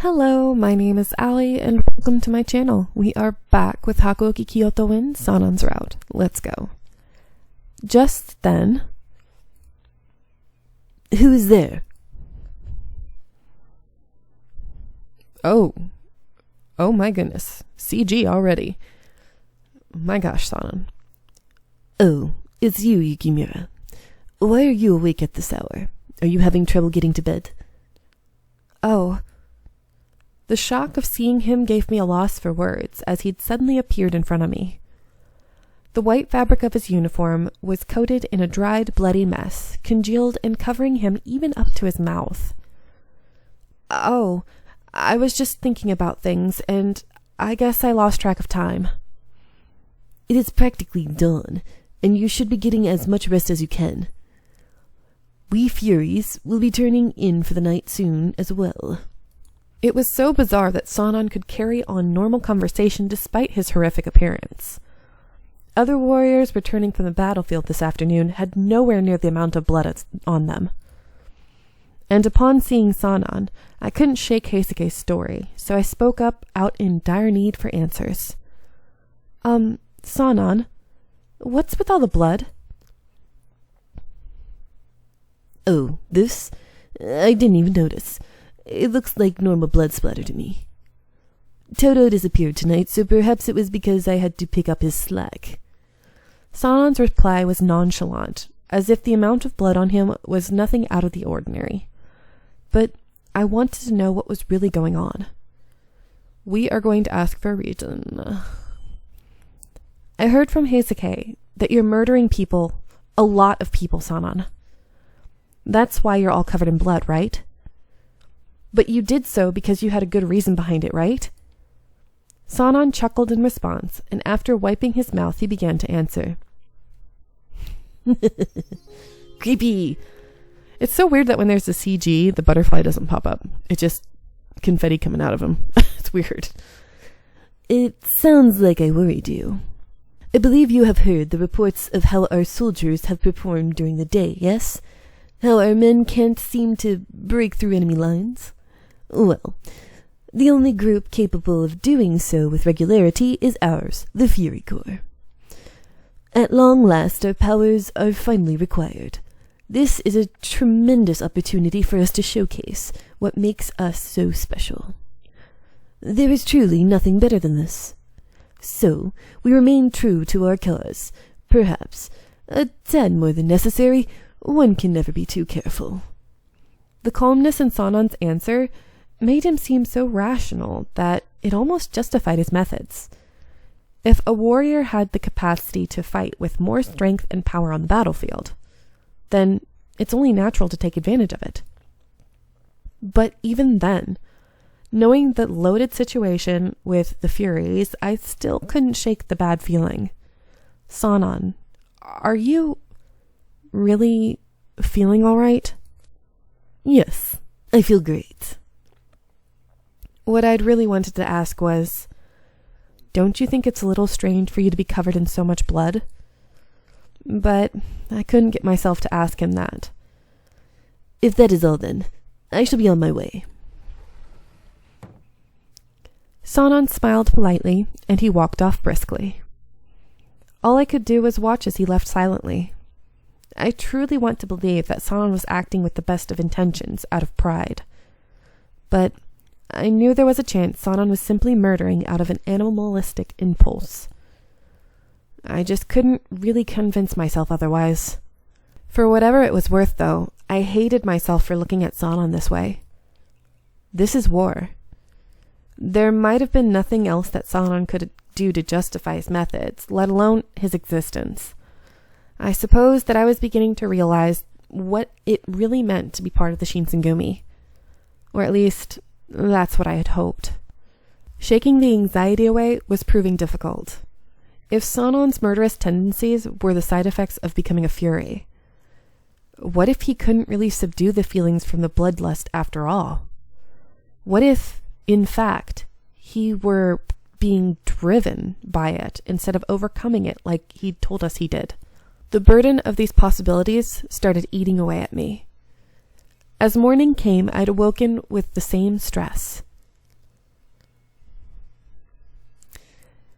Hello, my name is Ali, and welcome to my channel. We are back with Hakuoki Kyoto in Sanan's route. Let's go. Just then... Who is there? Oh my goodness. CG already. My gosh, Sanan. Oh, it's you, Yukimura. Why are you awake at this hour? Are you having trouble getting to bed? Oh. The shock of seeing him gave me a loss for words as he'd suddenly appeared in front of me. The white fabric of his uniform was coated in a dried, bloody mess, congealed and covering him even up to his mouth. Oh, I was just thinking about things, and I guess I lost track of time. It is practically dawn, and you should be getting as much rest as you can. We Furies will be turning in for the night soon as well. It was so bizarre that Sanan could carry on normal conversation despite his horrific appearance. Other warriors returning from the battlefield this afternoon had nowhere near the amount of blood on them. And upon seeing Sanan, I couldn't shake Heisuke's story, so I spoke up out in dire need for answers. Sanan, what's with all the blood? Oh, this? I didn't even notice. It looks like normal blood splatter to me. Toto disappeared tonight, so perhaps it was because I had to pick up his slack. Sanan's reply was nonchalant, as if the amount of blood on him was nothing out of the ordinary. But I wanted to know what was really going on. We are going to ask for a reason. I heard from Heisuke that you're murdering people, a lot of people, Sanan. That's why you're all covered in blood, right? But you did so because you had a good reason behind it, right? Sanan chuckled in response, and after wiping his mouth, he began to answer. Creepy. It's so weird that when there's a CG, the butterfly doesn't pop up. It's just confetti coming out of him. It's weird. It sounds like I worried you. I believe you have heard the reports of how our soldiers have performed during the day, yes? How our men can't seem to break through enemy lines? Well, the only group capable of doing so with regularity is ours, the Fury Corps. At long last, our powers are finally required. This is a tremendous opportunity for us to showcase what makes us so special. There is truly nothing better than this. So, we remain true to our cause. Perhaps a tad more than necessary. One can never be too careful. The calmness in Sanan's answer made him seem so rational that it almost justified his methods. If a warrior had the capacity to fight with more strength and power on the battlefield, then it's only natural to take advantage of it. But even then, knowing the loaded situation with the Furies, I still couldn't shake the bad feeling. Sanan, are you really feeling all right? Yes, I feel great. What I'd really wanted to ask was, don't you think it's a little strange for you to be covered in so much blood? But I couldn't get myself to ask him that. If that is all, then, I shall be on my way. Sanan smiled politely, and he walked off briskly. All I could do was watch as he left silently. I truly want to believe that Sanan was acting with the best of intentions out of pride. But I knew there was a chance Sanan was simply murdering out of an animalistic impulse. I just couldn't really convince myself otherwise. For whatever it was worth, though, I hated myself for looking at Sanan this way. This is war. There might have been nothing else that Sanan could do to justify his methods, let alone his existence. I suppose that I was beginning to realize what it really meant to be part of the Shinsengumi. Or at least, that's what I had hoped. Shaking the anxiety away was proving difficult. If Sanan's murderous tendencies were the side effects of becoming a Fury, what if he couldn't really subdue the feelings from the bloodlust after all? What if, in fact, he were being driven by it instead of overcoming it like he told us he did? The burden of these possibilities started eating away at me. As morning came, I'd awoken with the same stress.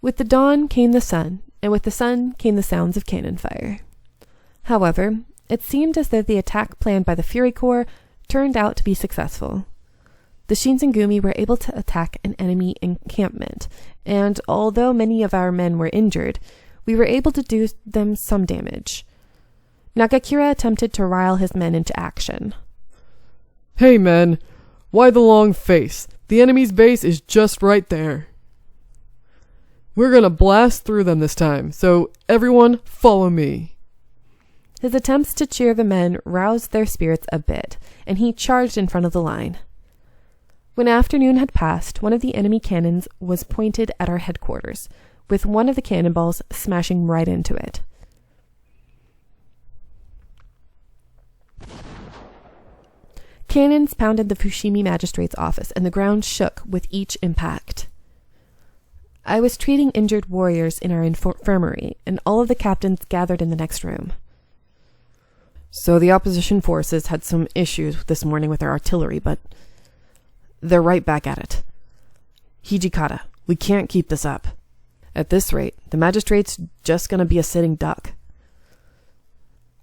With the dawn came the sun, and with the sun came the sounds of cannon fire. However, it seemed as though the attack planned by the Fury Corps turned out to be successful. The Shinsengumi were able to attack an enemy encampment, and although many of our men were injured, we were able to do them some damage. Nagakira attempted to rile his men into action. Hey men, why the long face? The enemy's base is just right there. We're gonna blast through them this time, so everyone follow me. His attempts to cheer the men roused their spirits a bit, and he charged in front of the line. When afternoon had passed, one of the enemy cannons was pointed at our headquarters, with one of the cannonballs smashing right into it. Cannons pounded the Fushimi magistrate's office, and the ground shook with each impact. I was treating injured warriors in our infirmary, and all of the captains gathered in the next room. So the opposition forces had some issues this morning with their artillery, but they're right back at it. Hijikata, we can't keep this up. At this rate, the magistrate's just gonna be a sitting duck.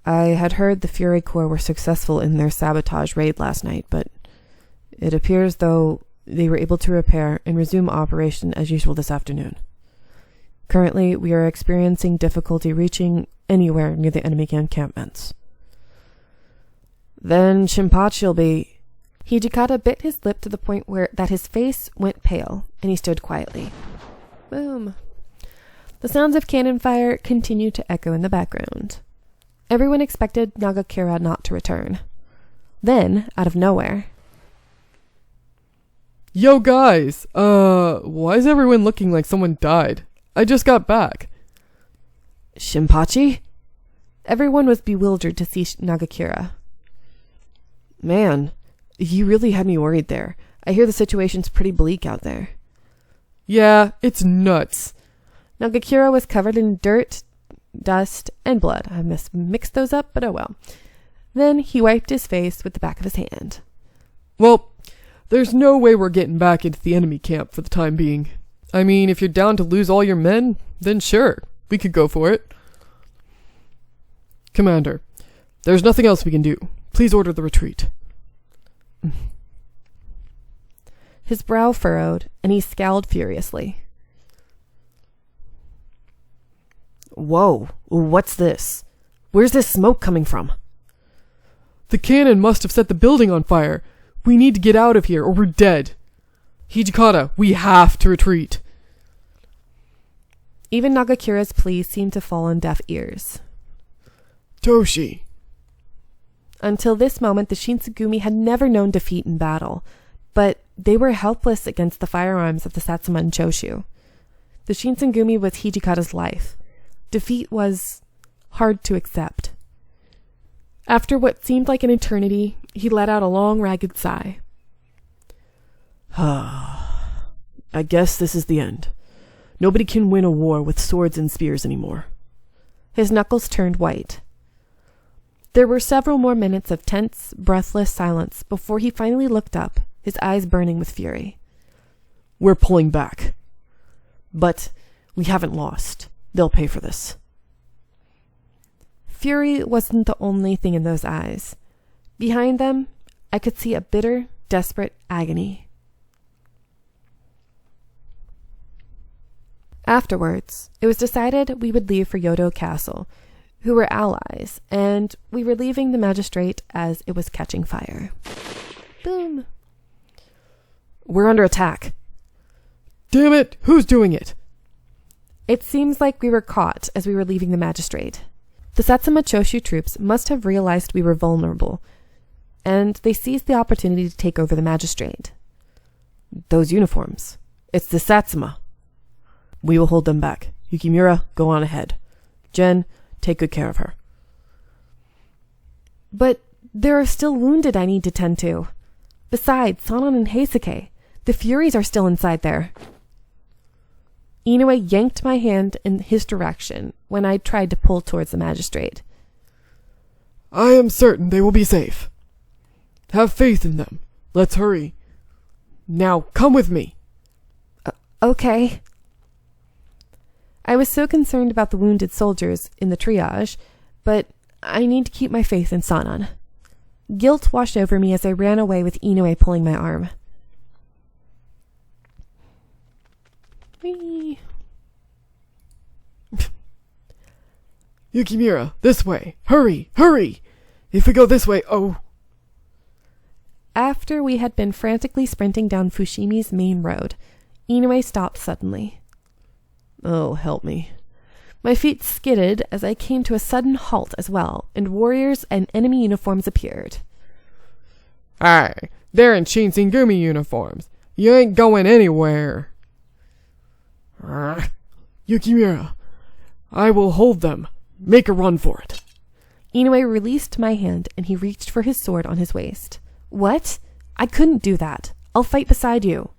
I had heard the Fury Corps were successful in their sabotage raid last night, but it appears though they were able to repair and resume operation as usual this afternoon. Currently, we are experiencing difficulty reaching anywhere near the enemy encampments. Then Shinpachi'll be... Hijikata bit his lip to the point that his face went pale, and he stood quietly. Boom. The sounds of cannon fire continued to echo in the background. Everyone expected Nagakira not to return. Then, out of nowhere... Yo guys, why is everyone looking like someone died? I just got back. Shinpachi? Everyone was bewildered to see Nagakira. Man, you really had me worried there. I hear the situation's pretty bleak out there. Yeah, it's nuts. Nagakira was covered in dirt, dust, and blood. I mixed those up, but oh well. Then he wiped his face with the back of his hand. Well, there's no way we're getting back into the enemy camp for the time being. I mean, if you're down to lose all your men, then sure, we could go for it. Commander, there's nothing else we can do. Please order the retreat. His brow furrowed, and he scowled furiously. Whoa, what's this? Where's this smoke coming from? The cannon must have set the building on fire. We need to get out of here or we're dead. Hijikata, we have to retreat. Even Nagakira's pleas seemed to fall on deaf ears. Toshi. Until this moment, the Shinsengumi had never known defeat in battle, but they were helpless against the firearms of the Satsuma and Choshu. The Shinsengumi was Hijikata's life. Defeat was hard to accept. After what seemed like an eternity, he let out a long, ragged sigh. I guess this is the end. Nobody can win a war with swords and spears anymore. His knuckles turned white. There were several more minutes of tense, breathless silence before he finally looked up, his eyes burning with fury. We're pulling back. But we haven't lost. They'll pay for this. Fury wasn't the only thing in those eyes. Behind them, I could see a bitter, desperate agony. Afterwards, it was decided we would leave for Kyoto Castle, who were allies, and we were leaving the magistrate as it was catching fire. Boom. We're under attack. Damn it, who's doing it? It seems like we were caught as we were leaving the magistrate. The Satsuma Choshu troops must have realized we were vulnerable, and they seized the opportunity to take over the magistrate. Those uniforms. It's the Satsuma. We will hold them back. Yukimura, go on ahead. Jen, take good care of her. But there are still wounded I need to tend to. Besides, Sanan and Heisuke, the Furies are still inside there. Inoue yanked my hand in his direction when I tried to pull towards the magistrate. I am certain they will be safe. Have faith in them. Let's hurry. Now, come with me. Okay. I was so concerned about the wounded soldiers in the triage, but I need to keep my faith in Sanan. Guilt washed over me as I ran away with Inoue pulling my arm. Whee! Yukimura, this way! Hurry! Hurry! If we go this way, oh... After we had been frantically sprinting down Fushimi's main road, Inoue stopped suddenly. Oh, help me. My feet skidded as I came to a sudden halt as well, and warriors and enemy uniforms appeared. Aye, they're in Shinsengumi uniforms. You ain't going anywhere. Yukimura, I will hold them. Make a run for it. Inoue released my hand, and he reached for his sword on his waist. What? I couldn't do that. I'll fight beside you.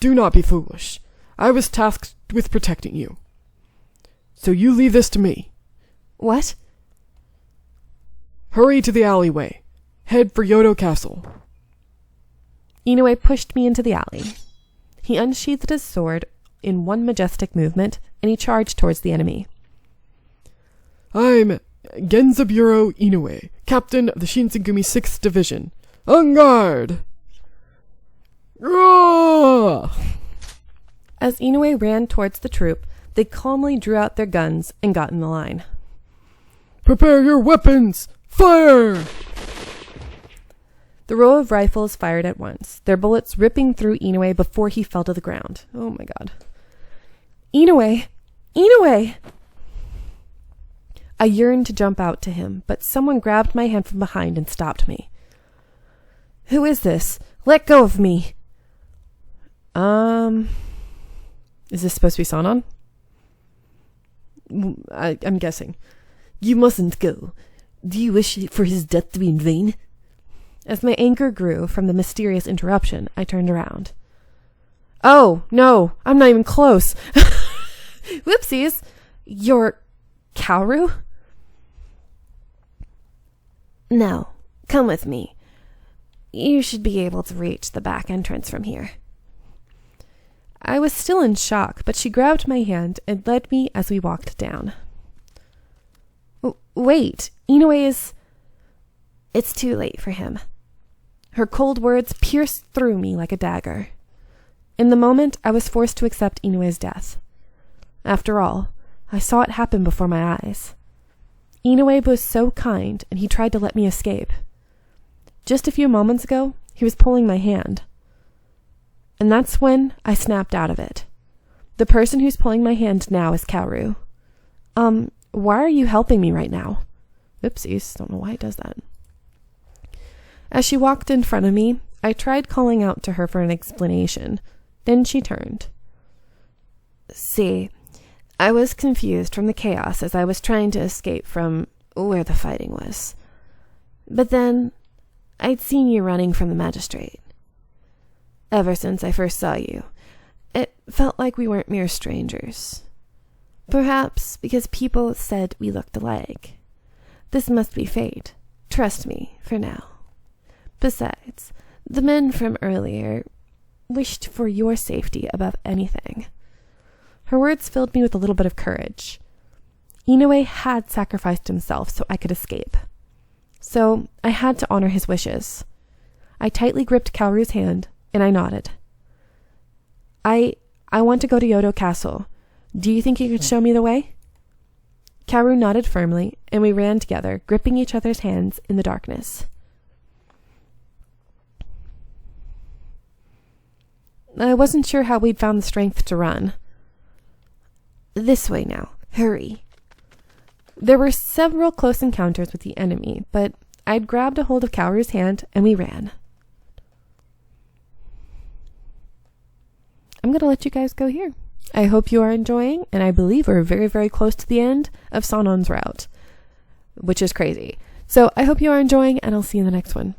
Do not be foolish. I was tasked with protecting you. So you leave this to me. What? Hurry to the alleyway. Head for Kyoto Castle. Inoue pushed me into the alley. He unsheathed his sword in one majestic movement, and he charged towards the enemy. I'm Genzaburo Inoue, captain of the Shinsengumi 6th Division. En garde! Roar! As Inoue ran towards the troop, they calmly drew out their guns and got in the line. Prepare your weapons! Fire! The row of rifles fired at once, their bullets ripping through Inoue before he fell to the ground. Oh my god. Inoue! Inoue! I yearned to jump out to him, but someone grabbed my hand from behind and stopped me. Who is this? Let go of me! Is this supposed to be Sanan? I'm guessing. You mustn't go. Do you wish for his death to be in vain? As my anger grew from the mysterious interruption, I turned around. Oh, no, I'm not even close. Whoopsies! You're Kaoru? No, come with me. You should be able to reach the back entrance from here. I was still in shock, but she grabbed my hand and led me as we walked down. Wait, Inoue is... It's too late for him. Her cold words pierced through me like a dagger. In the moment, I was forced to accept Inoue's death. After all, I saw it happen before my eyes. Inoue was so kind, and he tried to let me escape. Just a few moments ago, he was pulling my hand. And that's when I snapped out of it. The person who's pulling my hand now is Kaoru. Why are you helping me right now? Oopsies, don't know why it does that. As she walked in front of me, I tried calling out to her for an explanation. Then she turned. See, I was confused from the chaos as I was trying to escape from where the fighting was. But then, I'd seen you running from the magistrate. Ever since I first saw you, it felt like we weren't mere strangers. Perhaps because people said we looked alike. This must be fate. Trust me, for now. Besides, the men from earlier wished for your safety above anything. Her words filled me with a little bit of courage. Inoue had sacrificed himself so I could escape. So I had to honor his wishes. I tightly gripped Kaoru's hand, and I nodded. I want to go to Kyoto Castle. Do you think you could show me the way? Kaoru nodded firmly, and we ran together, gripping each other's hands in the darkness. I wasn't sure how we'd found the strength to run. This way now. Hurry. There were several close encounters with the enemy, but I'd grabbed a hold of Kaoru's hand, and we ran. I'm going to let you guys go here. I hope you are enjoying, and I believe we're very, very close to the end of Sanan's route, which is crazy. So I hope you are enjoying, and I'll see you in the next one.